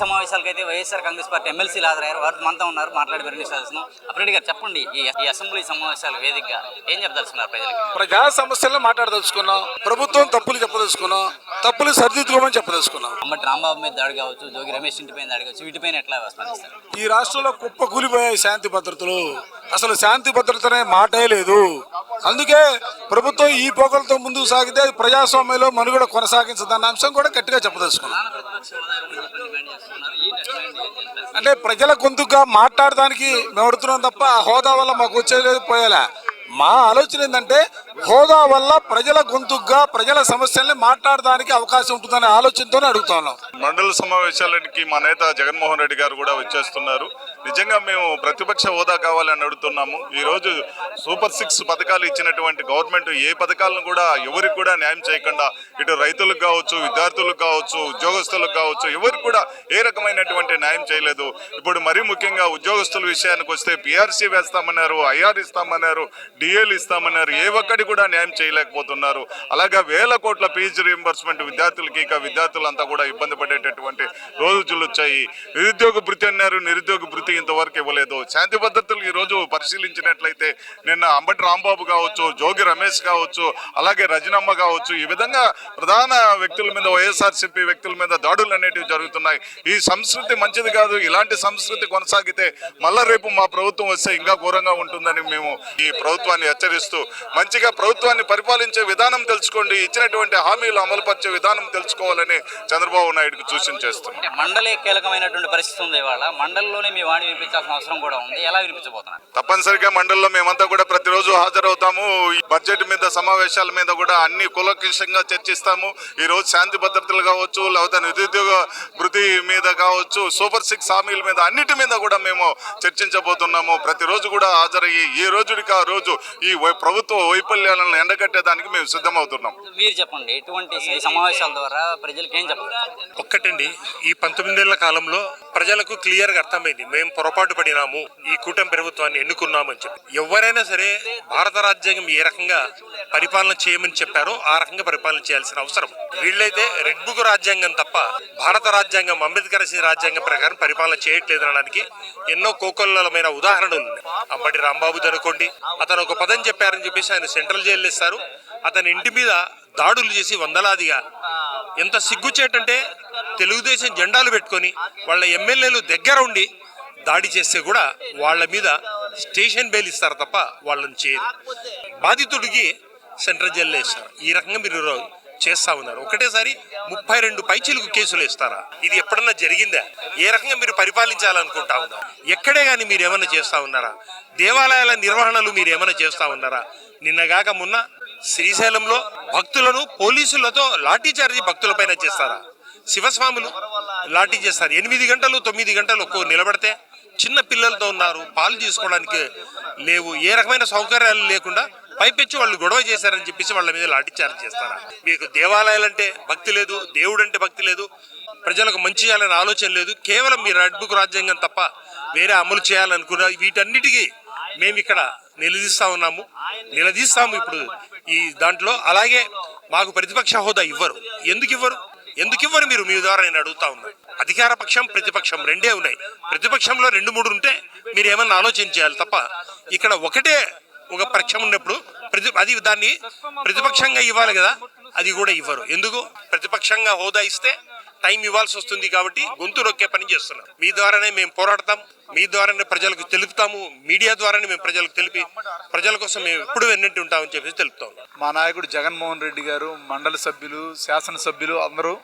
సమావేశాలకు అయితే వైఎస్ఆర్ కాంగ్రెస్ పార్టీ ఎమ్మెల్సీలు హాజరయ్యారు. వారు మనతో ఉన్నారు, మాట్లాడి వివరించాల్సిన. అప్రెడ్డి గారు చెప్పండి, ఈ అసెంబ్లీ సమావేశాల వేదికగా ఏం చెప్పదలుచుకున్నారు ప్రజలకు? ప్రజా సమస్యలను మాట్లాడదలుచుకున్నాం, ప్రభుత్వం తప్పులు చెప్పదలుచుకున్నాం, తప్పులు సరిదిద్దుకోమని చెప్పదలుచుకున్నాం. అంబటి రాంబాబు మీద దాడి కావచ్చు, జోగి రమేష్ ఇంటి పైన దాడి కావచ్చు, వీటిపైన ఎట్లా స్పందిస్తారు? ఈ రాష్ట్రంలో కుప్ప కూలిపోయాయి శాంతి భద్రతలు. అసలు శాంతి భద్రతనే మాటే లేదు. అందుకే ప్రభుత్వం ఈ పోకలతో ముందుకు సాగితే ప్రజాస్వామ్యంలో మనుగడ కొనసాగించదన్న అంశం కూడా గట్టిగా చెప్పదలుచుకున్నాం. అంటే ప్రజల గొంతుగా మాట్లాడడానికి మేము అడుగుతున్నాం తప్ప ఆ హోదా వల్ల మాకు వచ్చేది పోయేలా. మా ఆలోచన ఏంటంటే హోదా వల్ల ప్రజల గొంతుగా ప్రజల సమస్యల్ని మాట్లాడడానికి అవకాశం ఉంటుందనే ఆలోచనతోనే అడుగుతున్నాం. మండల సమావేశాలకి మా నేత జగన్మోహన్ రెడ్డి గారు కూడా వచ్చేస్తున్నారు. నిజంగా మేము ప్రతిపక్ష హోదా కావాలని అడుగుతున్నాము. ఈరోజు సూపర్ 6 పథకాలు ఇచ్చినటువంటి గవర్నమెంట్ ఏ పథకాలను కూడా ఎవరికి కూడా న్యాయం చేయకుండా ఇటు రైతులకు కావచ్చు, విద్యార్థులకు కావచ్చు, ఉద్యోగస్తులకు కావచ్చు, ఎవరికి కూడా ఏ రకమైనటువంటి న్యాయం చేయలేదు. ఇప్పుడు మరీ ముఖ్యంగా ఉద్యోగస్తుల విషయానికి వస్తే పిఆర్సీ వేస్తామన్నారు, ఐఆర్ ఇస్తామన్నారు, డిఏలు ఇస్తామన్నారు, ఏ ఒక్కటి కూడా న్యాయం చేయలేకపోతున్నారు. అలాగే వేల కోట్ల ఫీజు రీయింబర్స్మెంట్ విద్యార్థులకి, ఇక విద్యార్థులంతా కూడా ఇబ్బంది పడేటటువంటి రోజులు వచ్చాయి. నిరుద్యోగ భృతి అన్నారు, నిరుద్యోగ భృతి ఇంతవరకు ఇవ్వలేదు. శాంతి భద్రతలు ఈ రోజు పరిశీలించినట్లయితే నిన్న అంబటి రాంబాబు కావచ్చు, జోగి రమేష్ కావచ్చు, అలాగే రజనమ్మ కావచ్చు, ఈ విధంగా ప్రధాన వ్యక్తుల మీద, వైఎస్ఆర్సీపీ వ్యక్తుల మీద దాడులు అనేటివి జరుగుతున్నాయి. ఈ సంస్కృతి మంచిది కాదు. ఇలాంటి సంస్కృతి కొనసాగితే మళ్ళా రేపు మా ప్రభుత్వం వస్తే ఇంకా ఘోరంగా ఉంటుందని మేము ఈ ప్రభుత్వాన్ని హెచ్చరిస్తూ, మంచిగా ప్రభుత్వాన్ని పరిపాలించే విధానం తెలుసుకోండి, ఇచ్చినటువంటి హామీలు అమలుపరిచే విధానం తెలుసుకోవాలని చంద్రబాబు నాయుడుకు సూచన చేస్తున్నాం. మండలే కీలకమైనటువంటి పరిస్థితి ఉంది. ఇవాళ మండలంలోనే మీ వాణి వినిపించాల్సిన అవసరం కూడా ఉంది. ఎలా వినిపించబోతున్నారు? తప్పనిసరిగా మండలంలో మేమంతా కూడా ప్రతిరోజు హాజరవుతాము. ఈ బడ్జెట్ మీద, సమావేశాల మీద కూడా అన్ని కులకిషంగా చర్చిస్తాము. ఈ రోజు శాంతి భద్రతలు కావచ్చు, లేకపోతే నిరుద్యోగ భృతి మీద కావచ్చు, సూపర్ 6 హామీల మీద, అన్నిటి మీద కూడా మేము చర్చించబోతున్నాము. ప్రతిరోజు కూడా హాజరయ్యి ఈ రోజుకి ఆ రోజు ఈ ప్రభుత్వ వైఫల్యాలను ఎండగట్టేదానికి మేము సిద్ధమవుతున్నాం. మీరు చెప్పండి, ఎటువంటి సమావేశాల ద్వారా ప్రజలకు ఏం చెప్పాలి? ఒక్కటండి, ఈ 19 ఏళ్ల కాలంలో ప్రజలకు క్లియర్ గా అర్థమైంది, మేము పొరపాటు పడినాము, ఈ కూటమి ప్రభుత్వాన్ని ఎన్నుకున్నామని చెప్పి. ఎవరైనా సరే భారత రాజ్యాంగం ఏ రకంగా పరిపాలన చేయమని చెప్పారో ఆ రకంగా పరిపాలన చేయాల్సిన అవసరం. వీళ్ళైతే రెడ్ బుక్ రాజ్యాంగం తప్ప భారత రాజ్యాంగం, అంబేద్కర్ రాజ్యాంగం ప్రకారం పరిపాలన చేయట్లేదు అనడానికి ఎన్నో కోకొల్లమైన ఉదాహరణలు ఉన్నాయి. అంబటి రాంబాబు అనుకోండి, అతను ఒక పదం చెప్పారని చెప్పేసి ఆయన సెంట్రల్ జైలు ఇస్తారు. అతని ఇంటి మీద దాడులు చేసి వందలాదిగా, ఎంత సిగ్గుచేటంటే తెలుగుదేశం జెండాలు పెట్టుకొని వాళ్ళ ఎమ్మెల్యేలు దగ్గర ఉండి దాడి చేస్తే కూడా వాళ్ళ మీద స్టేషన్ బెయిల్ ఇస్తారు తప్ప వాళ్ళని చేయరు. బాధితుడికి సెంట్రల్ జైల్లో ఇస్తారు. ఈ రకంగా మీరు చేస్తా ఉన్నారు. ఒకటేసారి 32 పైచీలకు కేసులు ఇస్తారా? ఇది ఎప్పుడన్నా జరిగిందా? ఏ రకంగా మీరు పరిపాలించాలనుకుంటా ఉన్నారు? ఎక్కడే కానీ మీరు ఏమైనా చేస్తా ఉన్నారా? దేవాలయాల నిర్వహణలు మీరు ఏమైనా చేస్తా ఉన్నారా? నిన్నగాక మొన్న శ్రీశైలంలో భక్తులను పోలీసులతో లాఠీ చార్జీ భక్తుల పైన చేస్తారా? శివస్వాములు లాఠీ చేస్తారు. 8 గంటలు 9 గంటలు ఒక్కో నిలబడితే చిన్న పిల్లలతో ఉన్నారు, పాలు తీసుకోవడానికి లేవు, ఏ రకమైన సౌకర్యాలు లేకుండా పైపెచ్చి వాళ్ళు గొడవ చేశారని చెప్పేసి వాళ్ళ మీద లాఠీ చార్జ్ చేస్తారా? మీకు దేవాలయాలంటే భక్తి లేదు, దేవుడు అంటే భక్తి లేదు, ప్రజలకు మంచి చేయాలనే ఆలోచన లేదు. కేవలం మీ రెడ్ బుక్ రాజ్యాంగం తప్ప వేరే అమలు చేయాలనుకున్న వీటన్నిటికీ మేము ఇక్కడ నిలదీస్తాము ఇప్పుడు ఈ దాంట్లో. అలాగే మాకు ప్రతిపక్ష హోదా ఇవ్వరు. ఎందుకు ఇవ్వరు మీరు? మీ ద్వారా నేను అడుగుతా ఉన్నాను. అధికార పక్షం, ప్రతిపక్షం రెండే ఉన్నాయి. ప్రతిపక్షంలో 2-3 ఉంటే మీరు ఏమన్నా ఆలోచన చేయాలి తప్ప ఇక్కడ ఒక పక్షం ఉన్నప్పుడు అది దాన్ని ప్రతిపక్షంగా ఇవ్వాలి కదా, అది కూడా ఇవ్వరు. ఎందుకు? ప్రతిపక్షంగా హోదా ఇస్తే టైం ఇవ్వాల్సి వస్తుంది కాబట్టి గొంతు నొక్కే పని చేస్తున్నాం. మీ ద్వారానే మేము పోరాడతాం, మీ ద్వారానే ప్రజలకు తెలుపుతాము, మీడియా ద్వారానే మేము ప్రజలకు తెలిపి ప్రజల కోసం మేము ఎప్పుడు వెన్నట్టు ఉంటామని చెప్పేసి తెలుపుతాం. మా నాయకుడు జగన్మోహన్ రెడ్డి గారు, మండలి సభ్యులు, శాసనసభ్యులు అందరూ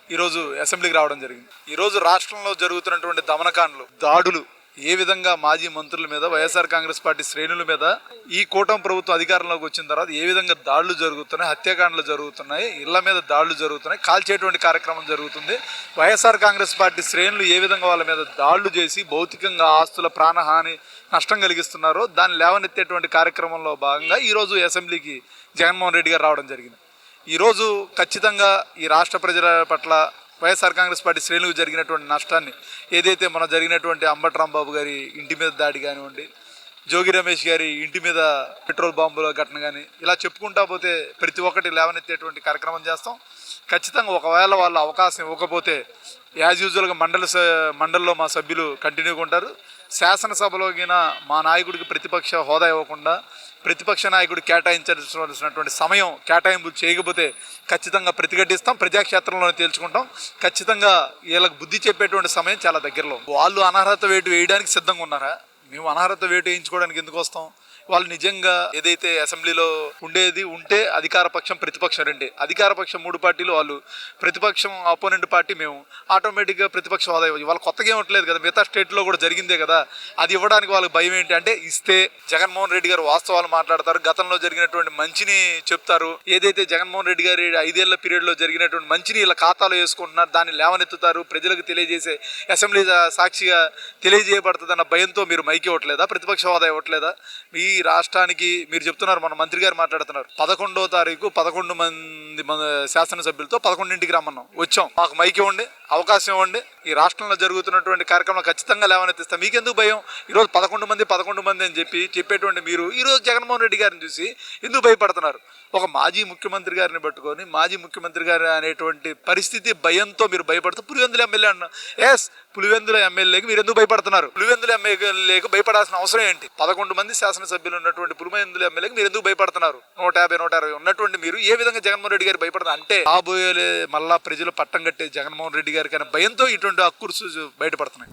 ఈరోజు అసెంబ్లీకి రావడం జరిగింది. ఈరోజు రాష్ట్రంలో జరుగుతున్నటువంటి దమనకాండలు, దాడులు, ఏ విధంగా మాజీ మంత్రుల మీద, వైఎస్ఆర్ కాంగ్రెస్ పార్టీ శ్రేణుల మీద ఈ కూటమి ప్రభుత్వం అధికారంలోకి వచ్చిన తర్వాత ఏ విధంగా దాడులు జరుగుతున్నాయి, హత్యాకాండలు జరుగుతున్నాయి, ఇళ్ల మీద దాడులు జరుగుతున్నాయి, కాల్చేటువంటి కార్యక్రమం జరుగుతుంది. వైఎస్ఆర్ కాంగ్రెస్ పార్టీ శ్రేణులు ఏ విధంగా వాళ్ళ మీద దాడులు చేసి భౌతికంగా ఆస్తుల ప్రాణహాని, నష్టం కలిగిస్తున్నారో దాన్ని లేవనెత్తేటువంటి కార్యక్రమంలో భాగంగా ఈరోజు అసెంబ్లీకి జగన్మోహన్ రెడ్డి గారు రావడం జరిగింది. ఈరోజు ఖచ్చితంగా ఈ రాష్ట్ర ప్రజల పట్ల వైఎస్ఆర్ కాంగ్రెస్ పార్టీ శ్రేణులకు జరిగినటువంటి నష్టాన్ని, ఏదైతే మన జరిగినటువంటి అంబటి రాంబాబు గారి ఇంటి మీద దాడి కానివ్వండి, జోగి రమేష్ గారి ఇంటి మీద పెట్రోల్ బాంబుల ఘటన కానీ ఇలా చెప్పుకుంటా పోతే ప్రతి ఒక్కటి లేవనెత్తేటువంటి కార్యక్రమం చేస్తాం. ఖచ్చితంగా ఒకవేళ వాళ్ళు అవకాశం ఇవ్వకపోతే యాజ్ యూజువల్గా మండలిలో మా సభ్యులు కంటిన్యూగా ఉంటారు. శాసనసభలో గిన మా నాయకుడికి ప్రతిపక్ష హోదా ఇవ్వకుండా ప్రతిపక్ష నాయకుడు కేటాయించాల్సినటువంటి సమయం కేటాయింపు చేయకపోతే ఖచ్చితంగా ప్రతిఘటిస్తాం, ప్రజాక్షేత్రంలోనే తేల్చుకుంటాం. ఖచ్చితంగా వీళ్ళకి బుద్ధి చెప్పేటువంటి సమయం చాలా దగ్గరలో. వాళ్ళు అనర్హత వేటు వేయడానికి సిద్ధంగా ఉన్నారా? మేము అనర్హత వేటు వేయించుకోవడానికి ఎందుకు వస్తాం? వాళ్ళు నిజంగా ఏదైతే అసెంబ్లీలో ఉంటే అధికార పక్షం ప్రతిపక్షం రెండే, అధికార పక్షం 3 పార్టీలు, వాళ్ళు ప్రతిపక్షం అపోనెంట్ పార్టీ మేము, ఆటోమేటిక్గా ప్రతిపక్ష హోదా వాళ్ళు కొత్తగా ఇవ్వట్లేదు కదా, మిగతా స్టేట్లో కూడా జరిగిందే కదా. అది ఇవ్వడానికి వాళ్ళకి భయం ఏంటి అంటే, ఇస్తే జగన్మోహన్ రెడ్డి గారు వాస్తవాలు మాట్లాడతారు, గతంలో జరిగినటువంటి మంచిని చెప్తారు. ఏదైతే జగన్మోహన్ రెడ్డి గారి 5 ఏళ్ల పీరియడ్లో జరిగినటువంటి మంచిని ఇలా ఖాతాలో వేసుకుంటున్నారు, దాన్ని లేవనెత్తుతారు, ప్రజలకు తెలియజేసే అసెంబ్లీ సాక్షిగా తెలియజేయబడుతుందన్న భయంతో మీరు మైకి ఇవ్వట్లేదా? ప్రతిపక్ష హోదా ఇవ్వట్లేదా? ఈ రాష్ట్రానికి మీరు చెప్తున్నారు, మన మంత్రి గారు మాట్లాడుతున్నారు, 11వ తారీఖు 11 మంది శాసనసభ్యులతో 11ంటికి రమ్మన్నాం, వచ్చాం. మాకు మైకి ఇవ్వండి, అవకాశం ఇవ్వండి, ఈ రాష్ట్రంలో జరుగుతున్నటువంటి కార్యక్రమం ఖచ్చితంగా లేవనెత్తిస్తాం. మీకెందుకు భయం? ఈరోజు 11 మంది అని చెప్పేటువంటి మీరు ఈరోజు జగన్మోహన్ రెడ్డి గారిని చూసి ఎందుకు భయపడుతున్నారు? ఒక మాజీ ముఖ్యమంత్రి గారిని పట్టుకొని మాజీ ముఖ్యమంత్రి గారు అనేటువంటి పరిస్థితి భయంతో మీరు భయపడుతూ పులివెందుల ఎమ్మెల్యే అన్నారు. పులివెందుల ఎమ్మెల్యేకి మీరు ఎందుకు భయపడుతున్నారు? పులివెందుల ఎమ్మెల్యేకి భయపడాల్సిన అవసరం ఏంటి? 11 మంది శాసనసభ్యులు ఉన్నటువంటి పులివెందుల ఎమ్మెల్యేకి మీరు ఎందుకు భయపడుతున్నారు? 150, 160 ఉన్నటువంటి మీరు ఏ విధంగా జగన్మోహన్ రెడ్డి గారు భయపడుతున్నారు అంటే, రాబోయే మళ్ళా ప్రజలు పట్టం కట్టే జగన్మోహన్ రెడ్డి గారికి అనే భయంతో ఇటువంటి అక్కుర్సు బయటపడుతున్నాయి.